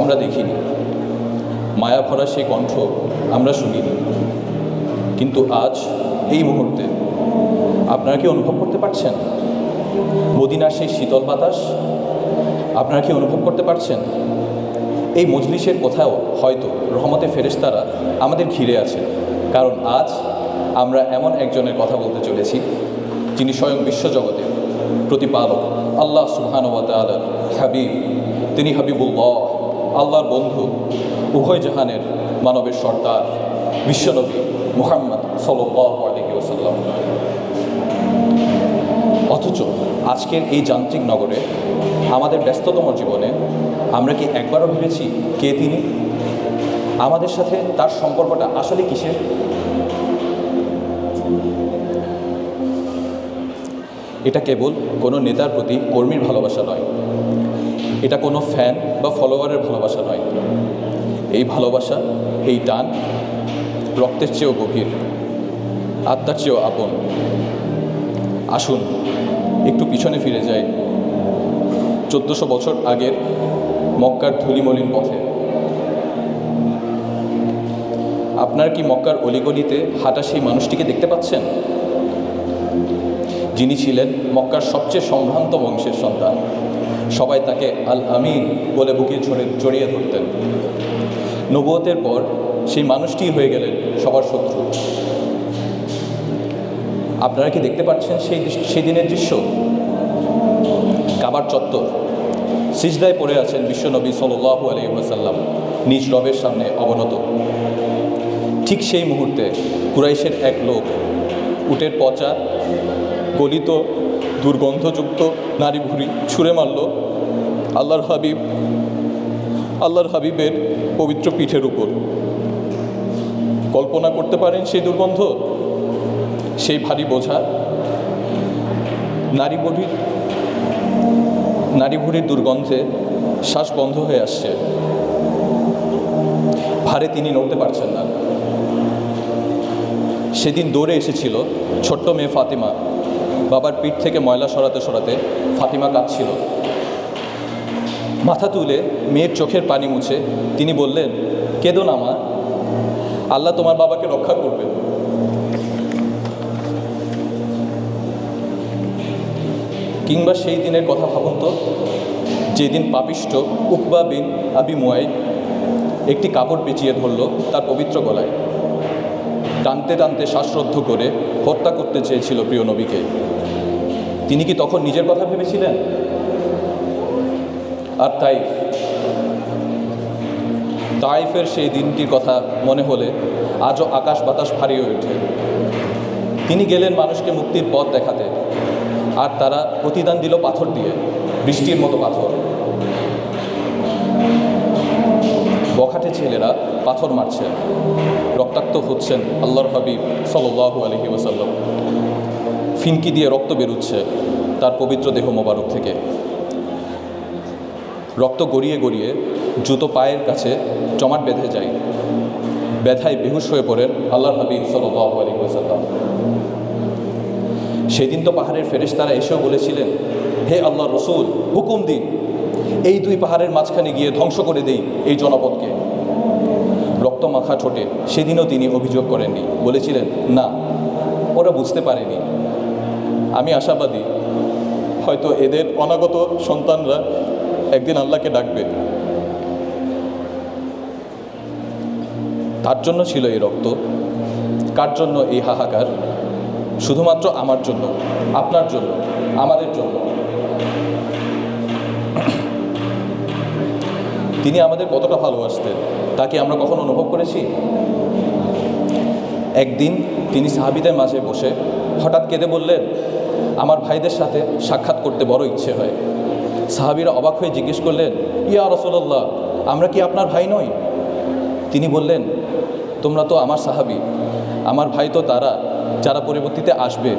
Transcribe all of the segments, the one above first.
আমরা দেখিনি, মায়া ভরা সেই কণ্ঠ আমরা শুনিনি, কিন্তু আজ এই মুহূর্তে আপনারা কি অনুভব করতে পারছেন মদিনার সেই শীতল বাতাস? আপনারা কি অনুভব করতে পারছেন এই মজলিসের কোথাও হয়তো রহমতে ফেরেশতারা আমাদের ঘিরে আছে? কারণ আজ আমরা এমন একজনের কথা বলতে চলেছি যিনি স্বয়ং বিশ্বজগতের প্রতিপালক আল্লাহ সুবহানাহু ওয়া তাআলার হাবিব। তিনি হাবিবুল্লাহ, আল্লাহর বন্ধু, উভয় জাহানের মানবের সর্দার বিশ্বনবী মুহাম্মদ সাল্লাল্লাহু আলাইহি ওয়াসাল্লাম। অথচ আজকের এই যান্ত্রিক নগরে আমাদের ব্যস্ততম জীবনে আমরা কি একবারও ভেবেছি কে তিনি? আমাদের সাথে তার সম্পর্কটা আসলে কিসের? এটা কেবল কোনো নেতার প্রতি কর্মীর ভালোবাসা নয়, এটা কোনো ফ্যান বা ফলোয়ারের ভালোবাসা নয়। এই ভালোবাসা, এই টান রক্তের চেয়েও গভীর, আত্মার চেয়েও আপন। আসুন একটু পিছনে ফিরে যাই 1400 বছর আগের মক্কার ধুলিমলিন পথে। আপনার কি মক্কার অলিগলিতে হাঁটা সেই মানুষটিকে দেখতে পাচ্ছেন, যিনি ছিলেন মক্কার সবচেয়ে সম্ভ্রান্ত বংশের সন্তান? সবাই তাকে আল আমিন বলে বুকে জড়িয়ে ধরতেন। নবুয়তের পর সেই মানুষটি হয়ে গেলেন সবার শত্রু। আপনারা কি দেখতে পাচ্ছেন সেই দিনের দৃশ্য? কাবার চত্বর, সিজদায় পড়ে আছেন বিশ্বনবী সাল্লাল্লাহু আলাইহি ওয়াসাল্লাম নিজ রবের সামনে অবনত। ঠিক সেই মুহূর্তে কুরাইশের এক লোক উটের পচা, গলিত, দুর্গন্ধযুক্ত নারী ভুঁড়ি ছুঁড়ে মারল আল্লাহর হাবিবের পবিত্র পিঠের উপর। কল্পনা করতে পারেন সেই দুর্গন্ধ, সেই ভারী বোঝা? নারী ভুঁড়ির দুর্গন্ধে শ্বাস বন্ধ হয়ে আসছে। ভারে তিনি নড়তে পারছেন না। সেদিন দৌড়ে এসেছিল ছোট্ট মেয়ে ফাতিমা। বাবার পিঠ থেকে ময়লা সরাতে সরাতে ফাতিমা কাঁদছিল। মাথা তুলে মেয়ের চোখের পানি মুছে তিনি বললেন, কেঁদো না মা, আল্লাহ তোমার বাবাকে রক্ষা করবে। কিংবা সেই দিনের কথা ভাবুন তো, যেদিন পাপিষ্ঠ উকবা বিন আবি মুয়াইদ একটি কাপড় পেঁচিয়ে ধরল তার পবিত্র গলায়, টানতে টানতে শ্বাসরুদ্ধ করে হত্যা করতে চেয়েছিল প্রিয় নবীকে। তিনি কি তখন নিজের কথা ভেবেছিলেন? আর তাইফের সেই দিনটির কথা মনে হলে আজও আকাশ বাতাস ভারী হয়ে ওঠে। তিনি গেলেন মানুষকে মুক্তির পথ দেখাতে, আর তারা প্রতিদান দিল পাথর দিয়ে, বৃষ্টির মতো পাথর। বখাটে ছেলেরা পাথর মারছে, রক্তাক্ত হচ্ছেন আল্লাহর হাবিব সাল্লাল্লাহু আলাইহি ওয়াসাল্লাম। ফিনকি দিয়ে রক্ত বেরোচ্ছে তার পবিত্র দেহ মোবারক থেকে। রক্ত গড়িয়ে গড়িয়ে জুতো পায়ের কাছে জমাট বেঁধে যায়। ব্যথায় বেহুশ হয়ে পড়েন আল্লাহর হাবিব সাল্লাল্লাহু আলাইহি ওয়াসাল্লাম। সেদিন তো পাহাড়ের ফেরেশতারা এসেও বলেছিলেন, হে আল্লাহর রসুল, হুকুম দিন, এই দুই পাহাড়ের মাঝখানে গিয়ে ধ্বংস করে দেই এই জনপদকে। রক্ত মাখা ঠোঁটে সেদিনও তিনি অভিযোগ করেননি, বলেছিলেন, না, ওরা বুঝতে পারেনি। আমি আশাবাদী হয়তো এদের অনাগত সন্তানরা একদিন আল্লাহকে ডাকবে। তার জন্য ছিল এই রক্ত, কার জন্য এই হাহাকার? শুধুমাত্র আমার জন্য, আপনার জন্য, আমাদের জন্য। তিনি আমাদের কতটা ভালোবাসতেন তা কি আমরা কখনো অনুভব করেছি? একদিন তিনি সাহাবীদের মাঝে বসে হঠাৎ কেঁদে বললেন, আমার ভাইদের সাথে সাক্ষাৎ করতে বড় ইচ্ছে হয়। সাহাবীরা অবাক হয়ে জিজ্ঞেস করলেন, ইয়া রাসূলুল্লাহ, আমরা কি আপনার ভাই নই? তিনি বললেন, তোমরা তো আমার সাহাবী, আমার ভাই তো তারা যারা পরবর্তীতে আসবে,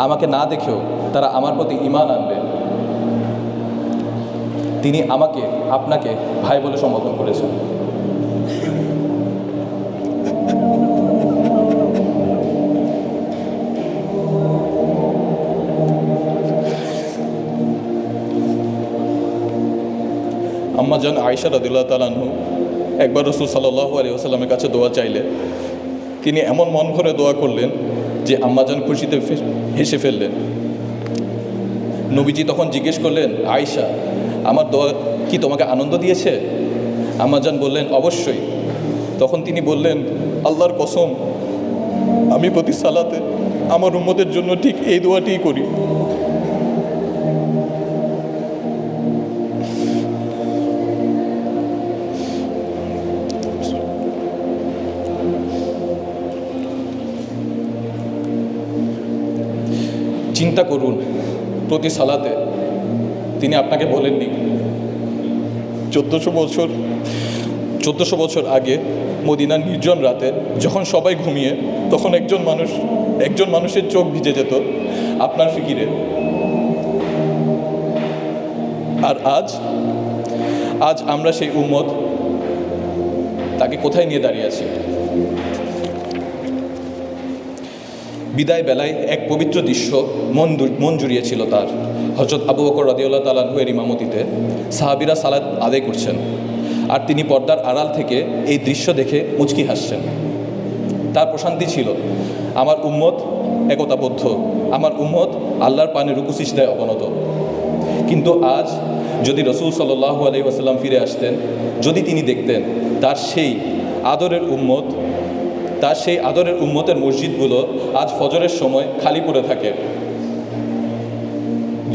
আমাকে না দেখেও তারা আমার প্রতি ঈমান আনবে। তিনি আমাকে আপনাকে ভাই বলে সম্বোধন করেছেন। আম্মা আম্মাজান আয়েশা রাদিয়াল্লাহু তাআলা আনহু একবার রাসূল সাল্লাল্লাহু আলাইহি ওয়াসাল্লামের কাছে দোয়া চাইলে তিনি এমন মন ভরে দোয়া করলেন যে আম্মাজান খুশিতে হেসে ফেললেন। নবীজি তখন জিজ্ঞেস করলেন, আয়েশা, আমার দোয়া কি তোমাকে আনন্দ দিয়েছে? আম্মাজান বললেন, অবশ্যই। তখন তিনি বললেন, আল্লাহর কসম, আমি প্রতি সালাতে আমার উম্মতের জন্য ঠিক এই দোয়াটিই করি। চিন্তা করুন, প্রতি সালাতে তিনি আপনাকে বলেননি 1400 বছর আগে মদিনার নির্জন রাতে যখন সবাই ঘুমিয়ে, তখন একজন মানুষের চোখ ভিজে যেত আপনার ফিকিরে। আর আজ আমরা সেই উম্মত, তাকে কোথায় নিয়ে দাঁড়িয়ে আছি? বিদায় বেলায় এক পবিত্র দৃশ্য মন জুড়িয়েছিল তার। হযরত আবু বকর রাদিয়াল্লাহু তাআলা আনহু এর ইমামতিতে সাহাবীরা সালাত আদায় করছেন, আর তিনি পর্দার আড়াল থেকে এই দৃশ্য দেখে মুচকি হাসছেন। তার প্রশান্তি ছিল, আমার উম্মত একতাবদ্ধ, আমার উম্মত আল্লাহর পানে রুকু সিজদায় অবনত। কিন্তু আজ যদি রাসূল সাল্লাল্লাহু আলাইহি ওয়াসাল্লাম ফিরে আসতেন, যদি তিনি দেখতেন তার সেই আদরের উম্মতের মসজিদগুলো আজ ফজরের সময় খালি পড়ে থাকে,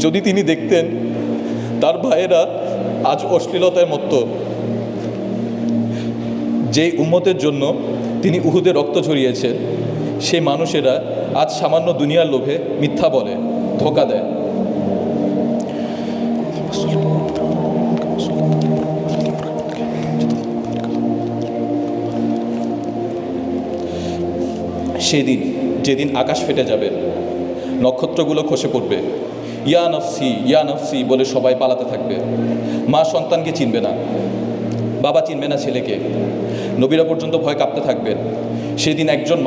যদি তিনি দেখতেন তার ভাইয়েরা আজ অশ্লীলতায় মত্ত, যেই উম্মতের জন্য তিনি উহুদে রক্ত ঝরিয়েছেন, সেই মানুষেরা আজ সামান্য দুনিয়ার লোভে মিথ্যা বলে, ধোঁকা দেয়। যেদিন আকাশ ফেটে যাবে, নক্ষত্রগুলো খসে পড়বে, ইয়া নফসি ইয়া নফসি বলে সবাই পালাতে থাকবে। মা সন্তানকে চিনবে না, বাবা চিনবে না ছেলেকে, নবীরা পর্যন্ত ভয় কাঁপতে থাকবেন। সেদিন একজন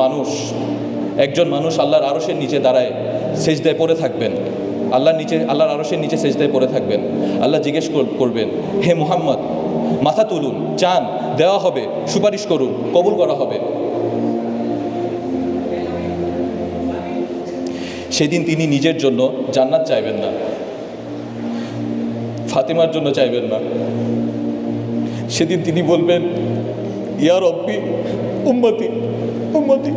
মানুষ আল্লাহর আরশের নিচে দাঁড়ায় সেজদায় পড়ে থাকবেন, আল্লাহর আরশের নিচে সেজদায় পড়ে থাকবেন। আল্লাহ জিজ্ঞেস করবেন, হে মুহাম্মদ, মাথা তুলুন, চান দেওয়া হবে, সুপারিশ করুন, কবুল করা হবে। সেদিন তিনি নিজের জন্য জান্নাত চাইবেন না, ফাতেমার জন্য চাইবেন না। সেদিন তিনি বলবেন, ইয়া রব্বি উম্মতি উম্মতি।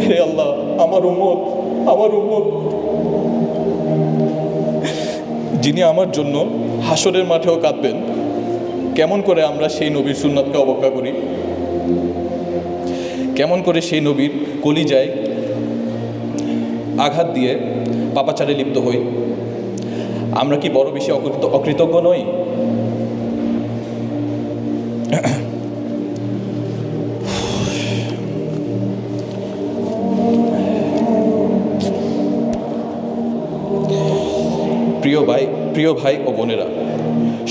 হে আল্লাহ, আমার উম্মত। যিনি আমার জন্য হাসরের মাঠেও কাঁদবেন। কেমন করে আমরা সেই নবীর সুন্নাতকে অবজ্ঞা করি? কেমন করে সেই নবীর কলিজায় আঘাত দিয়ে পাপাচারে লিপ্ত হই? আমরা কি বড় বেশি অকৃতজ্ঞ নই? প্রিয় ভাই ও বোনেরা,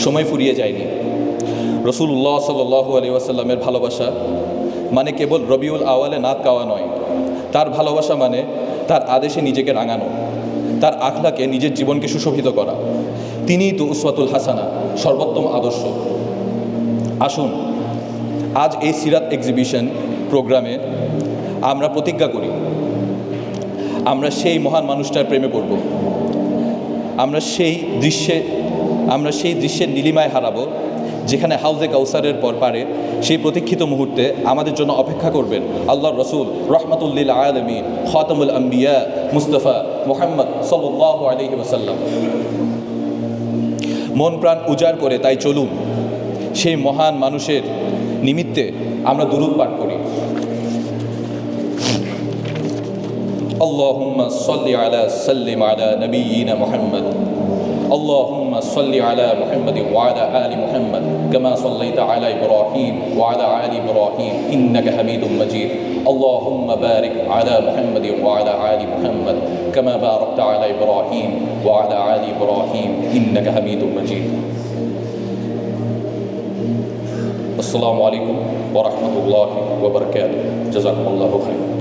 সময় ফুরিয়ে যায়নি। রাসূলুল্লাহ সাল্লাল্লাহু আলাইহি ওয়াসাল্লামের ভালোবাসা মানে কেবল রবিউল আওয়ালে নাত গাওয়া নয়। তার ভালোবাসা মানে তার আদেশে নিজেকে রাঙানো, তার আখলাকে নিজের জীবনকে সুশোভিত করা। তিনিই তো উসওয়াতুল হাসানা, সর্বোত্তম আদর্শ। আসুন আজ এই সিরাত এক্সিবিশন প্রোগ্রামে আমরা প্রতিজ্ঞা করি, আমরা সেই মহান মানুষটার প্রেমে পড়ব। আমরা সেই দৃশ্যের নীলিমায় হারাবো, যেখানে হাউজে কাউসারের পর পারে সেই প্রতীক্ষিত মুহূর্তে আমাদের জন্য অপেক্ষা করবেন আল্লাহর রসুল রহমাতুল্লিল আলামিন খাতামুল আম্বিয়া মুস্তাফা মুহাম্মদ সাল্লাল্লাহু আলাইহি ওয়াসাল্লাম। মন প্রাণ উজাড় করে তাই চলুন সেই মহান মানুষের নিমিত্তে আমরা দুরূদ পাঠ করি। আল্লাহুম্মা সাল্লি আলা সাল্লিম আলা নবিয়িনা মুহাম্মদ। اللهم صل على محمد وعلى آل محمد كما صليت على إبراهيم وعلى آل إبراهيم إنك حميد مجيد. اللهم بارك على محمد وعلى آل محمد كما باركت على إبراهيم وعلى آل إبراهيم إنك حميد مجيد. السلام عليكم ورحمة الله وبركاته. جزاكم الله خيرا.